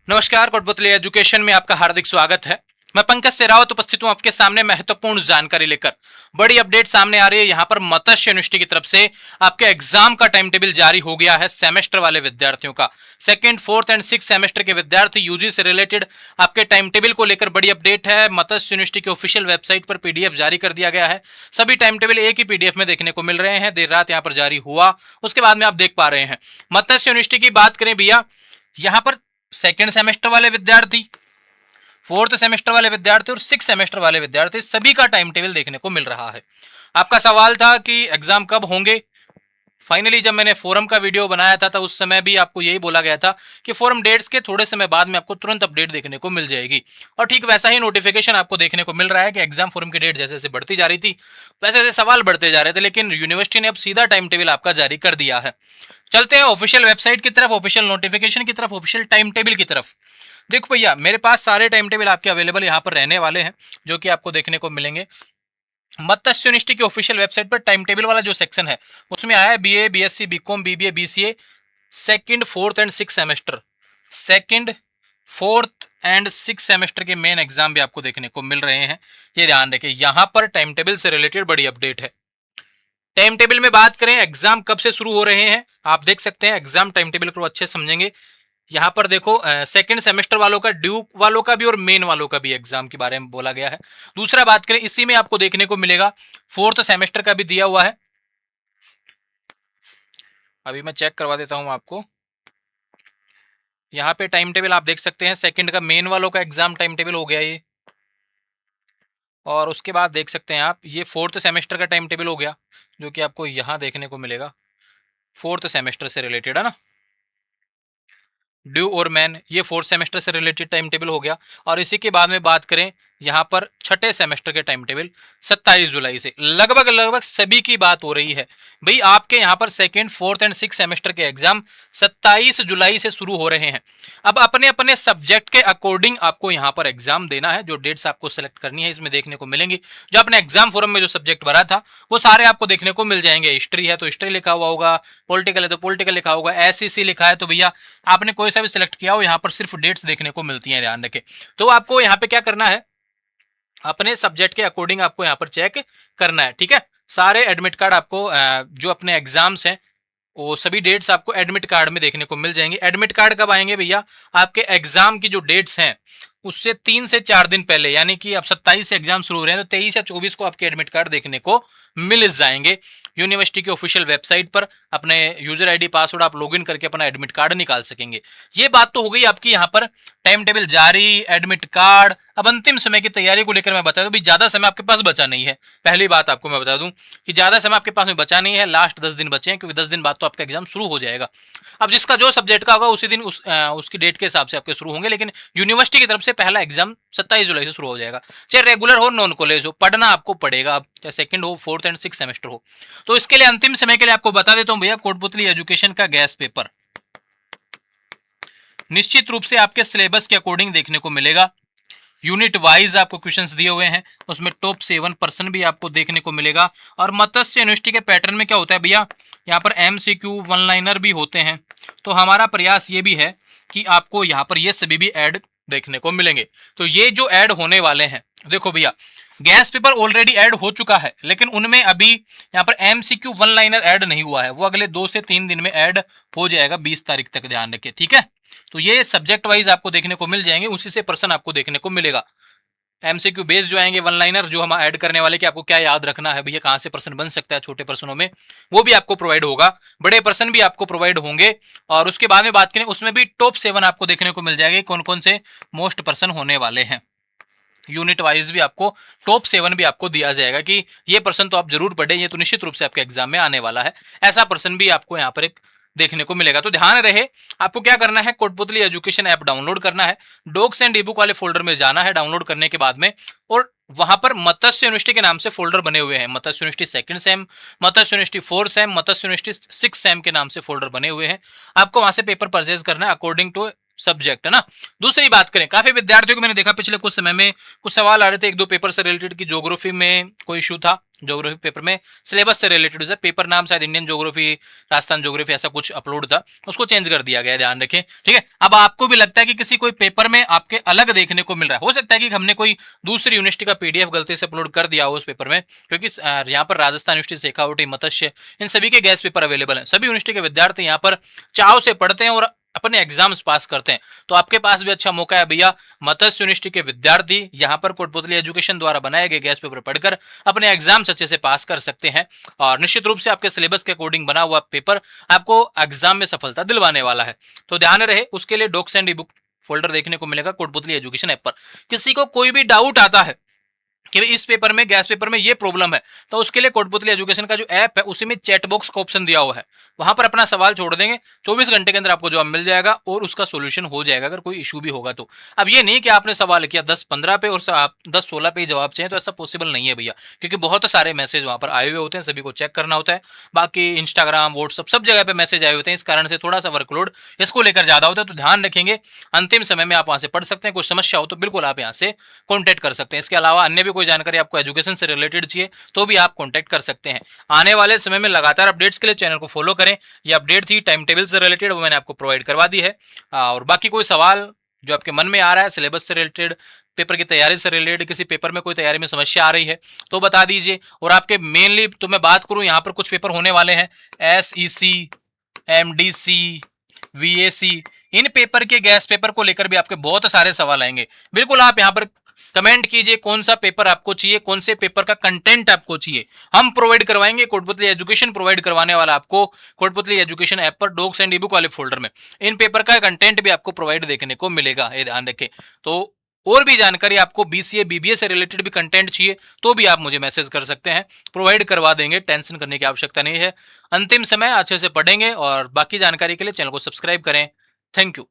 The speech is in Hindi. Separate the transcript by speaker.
Speaker 1: नमस्कार, कोटपुतली एजुकेशन में आपका हार्दिक स्वागत है। मैं पंकज सेरावत उपस्थित हूं आपके सामने महत्वपूर्ण जानकारी लेकर। बड़ी अपडेट सामने आ रही है। यहां पर मत्स्य यूनिवर्सिटी की तरफ से आपके एग्जाम का टाइम टेबल जारी हो गया है सेमेस्टर वाले विद्यार्थियों का। Second, fourth and six semester के विद्यार्थी यूजी से रिलेटेड आपके टाइम टेबल को लेकर बड़ी अपडेट है। मत्स्य यूनिवर्सिटी की ऑफिशियल वेबसाइट पर पीडीएफ जारी कर दिया गया है। सभी टाइम टेबल एक ही पीडीएफ में देखने को मिल रहे हैं। देर रात यहाँ पर जारी हुआ, उसके बाद में आप देख पा रहे हैं। मत्स्य यूनिवर्सिटी की बात करें भैया, यहाँ पर सेकेंड सेमेस्टर वाले विद्यार्थी, फोर्थ सेमेस्टर वाले विद्यार्थी और सिक्स सेमेस्टर वाले विद्यार्थी सभी का टाइम टेबल देखने को मिल रहा है। आपका सवाल था कि एग्जाम कब होंगे। फाइनली जब मैंने फोरम का वीडियो बनाया था उस समय भी आपको यही बोला गया था कि फोरम डेट्स के थोड़े समय बाद में आपको तुरंत अपडेट देखने को मिल जाएगी, और ठीक वैसा ही नोटिफिकेशन आपको देखने को मिल रहा है कि एग्जाम फोरम की डेट जैसे जैसे बढ़ती जा रही थी वैसे वैसे सवाल बढ़ते जा रहे थे, लेकिन यूनिवर्सिटी ने अब सीधा टाइम टेबल आपका जारी कर दिया है। चलते हैं ऑफिशियल वेबसाइट की तरफ, ऑफिशियल नोटिफिकेशन की तरफ, ऑफिशियल टाइम टेबल की तरफ। देखो भैया, मेरे पास सारे टाइम टेबल आपके अवेलेबल यहाँ पर रहने वाले हैं जो कि आपको देखने को मिलेंगे। मत्स्य यूनिवर्सिटी की ऑफिशियल वेबसाइट पर टाइम टेबल वाला जो सेक्शन है उसमें आया है BA, BSc, BCom, BBA, BCA, second, fourth and six semester. Second, fourth and six semester के मेन एग्जाम भी आपको देखने को मिल रहे हैं। ये ध्यान रखें, यहां पर टाइम टेबल से रिलेटेड बड़ी अपडेट है। टाइम टेबल में बात करें एग्जाम कब से शुरू हो रहे हैं, आप देख सकते हैं एग्जाम टाइम टेबल को अच्छे समझेंगे। यहाँ पर देखो, सेकंड सेमेस्टर वालों का, ड्यू वालों का भी और मेन वालों का भी एग्जाम के बारे में बोला गया है। दूसरा बात करें, इसी में आपको देखने को मिलेगा फोर्थ सेमेस्टर का भी दिया हुआ है। अभी मैं चेक करवा देता हूं आपको। यहाँ पे टाइम टेबल आप देख सकते हैं, सेकंड का मेन वालों का एग्जाम टाइम टेबल हो गया ये, और उसके बाद देख सकते हैं आप ये फोर्थ सेमेस्टर का टाइम टेबल हो गया जो कि आपको यहाँ देखने को मिलेगा। फोर्थ सेमेस्टर से रिलेटेड है ना, ड्यू और मैन, ये फोर्थ सेमेस्टर से रिलेटेड टाइम टेबल हो गया। और इसी के बाद में बात करें यहाँ पर छठे सेमेस्टर के टाइम टेबल 27 जुलाई से लगभग लगभग सभी की बात हो रही है। भाई आपके यहाँ पर second, fourth and six semester के एग्जाम 27 जुलाई से शुरू हो रहे हैं। अब अपने अपने सब्जेक्ट के अकॉर्डिंग आपको यहाँ पर एग्जाम देना है। जो डेट्स आपको सेलेक्ट करनी है इसमें देखने को मिलेंगी। जो आपने एग्जाम फोरम में जो सब्जेक्ट भरा था वो सारे आपको देखने को मिल जाएंगे। हिस्ट्री है तो हिस्ट्री लिखा हुआ होगा, पॉलिटिकल है तो पॉलिटिकल लिखा होगा, एससीसी लिखा है तो भैया आपने कोई सा भी सिलेक्ट किया हो, यहाँ पर सिर्फ डेट्स देखने को मिलती हैं, ध्यान रखें। तो आपको यहाँ पे क्या करना है, अपने सब्जेक्ट के अकॉर्डिंग आपको यहाँ पर चेक करना है, ठीक है। सारे एडमिट कार्ड आपको जो अपने एग्जाम्स हैं वो सभी डेट्स आपको एडमिट कार्ड में देखने को मिल जाएंगे। एडमिट कार्ड कब आएंगे भैया, आपके एग्जाम की जो डेट्स हैं उससे 3 से 4 दिन पहले, यानी कि अब 27 से एग्जाम शुरू हो रहे हैं तो 23 या 24 को आपके एडमिट कार्ड देखने को मिल जाएंगे। यूनिवर्सिटी की ऑफिशियल वेबसाइट पर अपने यूजर आईडी पासवर्ड आप लॉगिन करके अपना एडमिट कार्ड निकाल सकेंगे। ये बात तो हो गई आपकी यहाँ पर टाइम टेबल जारी, एडमिट कार्ड। अब अंतिम समय की तैयारी को लेकर मैं बता दूं, ज्यादा समय आपके पास बचा नहीं है। पहली बात आपको मैं बता दूं कि ज्यादा समय आपके पास में बचा नहीं है, लास्ट 10 दिन बचे हैं, क्योंकि 10 दिन बाद तो आपका एग्जाम शुरू हो जाएगा। अब जिसका जो सब्जेक्ट का होगा उसी दिन उसकी डेट के हिसाब से आपके शुरू होंगे, लेकिन यूनिवर्सिटी की तरफ से पहला एग्जाम 27 जुलाई से शुरू हो जाएगा। चाहे रेगुलर हो, नॉन कॉलेज हो, पढ़ना आपको पड़ेगा। अब चाहे सेकंड हो, फोर्थ एंड सिक्स सेमेस्टर हो। तो इसके लिए अंतिम समय के लिए आपको बता देता हूं भैया, कोटपुतली एजुकेशन का गैस पेपर निश्चित रूप से आपके सिलेबस के अकॉर्डिंग देखने को मिलेगा। यूनिट वाइज आपको क्वेश्चंस दिए हुए हैं, उसमें टॉप 7% भी आपको देखने को मिलेगा। और मत्स्य यूनिवर्सिटी के पैटर्न में क्या होता है भैया, यहाँ पर एमसीक्यू, वन लाइनर भी होते हैं। तो हमारा प्रयास ये भी है कि आपको यहाँ पर ये सभी भी ऐड देखने को मिलेंगे। तो ये जो ऐड होने वाले हैं, देखो भैया गैस पेपर ऑलरेडी ऐड हो चुका है, लेकिन उनमें अभी यहाँ पर एमसीक्यू, वन लाइनर ऐड नहीं हुआ है। वो अगले 2 से 3 दिन में ऐड हो जाएगा, 20 तारीख तक, ध्यान रखिए, ठीक है। तो ये सब्जेक्ट वाइज आपको देखने को मिल जाएंगे, उसी से पर्सन आपको देखने को मिलेगा। एमसीक्यू बेस जो आएंगे, वन लाइनर जो हम ऐड करने वाले कि आपको क्या याद रखना है भैया, कहां से पर्सन बन सकता है छोटे पर्सनों में, वो भी आपको प्रोवाइड होगा। बड़े पर्सन भी आपको प्रोवाइड होंगे। और उसके बाद में बात करें, उसमें भी टॉप 7 आपको देखने को मिल जाएगा, कौन कौन से मोस्ट पर्सन होने वाले हैं। यूनिट वाइज भी आपको टॉप 7 भी आपको दिया जाएगा कि ये पर्सन तो आप जरूर पढ़े, ये तो निश्चित रूप से आपके एग्जाम में आने वाला है। ऐसा पर्सन भी आपको यहाँ पर एक देखने को मिलेगा। तो ध्यान रहे, आपको क्या करना है, कोटपुतली एजुकेशन ऐप डाउनलोड करना है, डॉक्स एंड ई-बुक वाले फोल्डर में जाना है डाउनलोड करने के बाद में, और वहां पर मत्स्य यूनिवर्सिटी के नाम से फोल्डर बने हुए हैं। मत्स्य यूनिवर्सिटी सेकंड सेम, मत्स्य यूनिवर्सिटी फोर्थ सेम, मत्स्य यूनिवर्सिटी सिक्स सेम के नाम से फोल्डर बने हुए हैं। आपको वहां से पेपर परचेज करना है अकॉर्डिंग टू सब्जेक्ट, है ना। दूसरी बात करें, काफी विद्यार्थियों को मैंने देखा पिछले कुछ समय में कुछ सवाल आ रहे थे, एक दो पेपर से रिलेटेड की ज्योग्राफी में कोई इशू था, ज्योग्राफी पेपर में सिलेबस से रिलेटेड पेपर नाम शायद इंडियन ज्योग्राफी, राजस्थान ज्योग्राफी ऐसा कुछ अपलोड था, उसको चेंज कर दिया गया, ध्यान रखें, ठीक है। अब आपको भी लगता है कि किसी कोई पेपर में आपके अलग देखने को मिल रहा है, हो सकता है कि हमने कोई दूसरी यूनिवर्सिटी का पीडीएफ गलती से अपलोड कर दिया हो उस पेपर में, क्योंकि यहाँ पर राजस्थान यूनिवर्सिटी, शेखावटी, मत्स्य, इन सभी के गैस पेपर अवेलेबल हैं। सभी यूनिवर्सिटी के विद्यार्थी यहाँ पर चाव से पढ़ते हैं और अपने एग्जाम्स पास करते हैं। तो आपके पास भी अच्छा मौका है भैया, मत्स्य यूनिवर्सिटी के विद्यार्थी यहाँ पर कोटपुतली एजुकेशन द्वारा बनाए गए गैस पेपर पढ़कर अपने एग्जाम्स अच्छे से पास कर सकते हैं, और निश्चित रूप से आपके सिलेबस के अकॉर्डिंग बना हुआ पेपर आपको एग्जाम में सफलता दिलवाने वाला है। तो ध्यान रहे, उसके लिए docs and e book folder देखने को मिलेगा कोटपुतली एजुकेशन ऐप पर। किसी को कोई भी डाउट आता है कि इस पेपर में, गैस पेपर में ये प्रॉब्लम है, तो उसके लिए कोटपुतली एजुकेशन का जो ऐप है उसी में चैट बॉक्स का ऑप्शन दिया हुआ है, वहां पर अपना सवाल छोड़ देंगे, 24 घंटे के अंदर आपको जवाब मिल जाएगा और उसका सोल्यूशन हो जाएगा अगर कोई इशू भी होगा तो। अब ये नहीं कि आपने सवाल किया 10-15 पे और आप 10-16 पे ही जवाब चाहिए, तो ऐसा पॉसिबल नहीं है भैया, क्योंकि बहुत सारे मैसेज वहां पर आए हुए होते हैं, सभी को चेक करना होता है। बाकी इंस्टाग्राम, व्हाट्सअप सब जगह पे मैसेज आए होते हैं, इस कारण से थोड़ा सा वर्कलोड इसको लेकर ज्यादा होता है। तो ध्यान रखेंगे, अंतिम समय में आप वहां से पढ़ सकते हैं, कोई समस्या हो तो बिल्कुल आप यहाँ से कॉन्टेक्ट कर सकते हैं। इसके अलावा अन्य भी कोई जानकारी आपको एजुकेशन से रिलेटेड चाहिए तो भी आप कांटेक्ट कर सकते हैं। आने वाले समय में लगातार अपडेट्स के लिए चैनल को फॉलो करें। ये अपडेट थी टाइम टेबल से रिलेटेड, वो मैंने आपको प्रोवाइड करवा दी है। और बाकी कोई सवाल जो आपके मन में आ रहा है सिलेबस से रिलेटेड, पेपर की तैयारी से रिलेटेड, किसी पेपर में कोई तैयारी में समस्या आ रही है तो बता दीजिए। और आपके मेनली तो मैं बात करूं, यहाँ पर कुछ पेपर होने वाले हैं, SEC, MDC, VAC, इन पेपर के गैस पेपर को लेकर भी आपके बहुत सारे सवाल आएंगे। बिल्कुल आप यहाँ पर कमेंट कीजिए कौन सा पेपर आपको चाहिए, कौन से पेपर का कंटेंट आपको चाहिए, हम प्रोवाइड करवाएंगे। कोटपुतली एजुकेशन प्रोवाइड करवाने वाला आपको कोटपुतली एजुकेशन ऐप पर डॉक्स एंड ई बुक वाले फोल्डर में इन पेपर का कंटेंट भी आपको प्रोवाइड देखने को मिलेगा, ये ध्यान रखें। तो और भी जानकारी आपको BCA BBA से रिलेटेड भी कंटेंट चाहिए तो भी आप मुझे मैसेज कर सकते हैं, प्रोवाइड करवा देंगे, टेंशन करने की आवश्यकता नहीं है। अंतिम समय अच्छे से पढ़ेंगे और बाकी जानकारी के लिए चैनल को सब्सक्राइब करें। Thank you.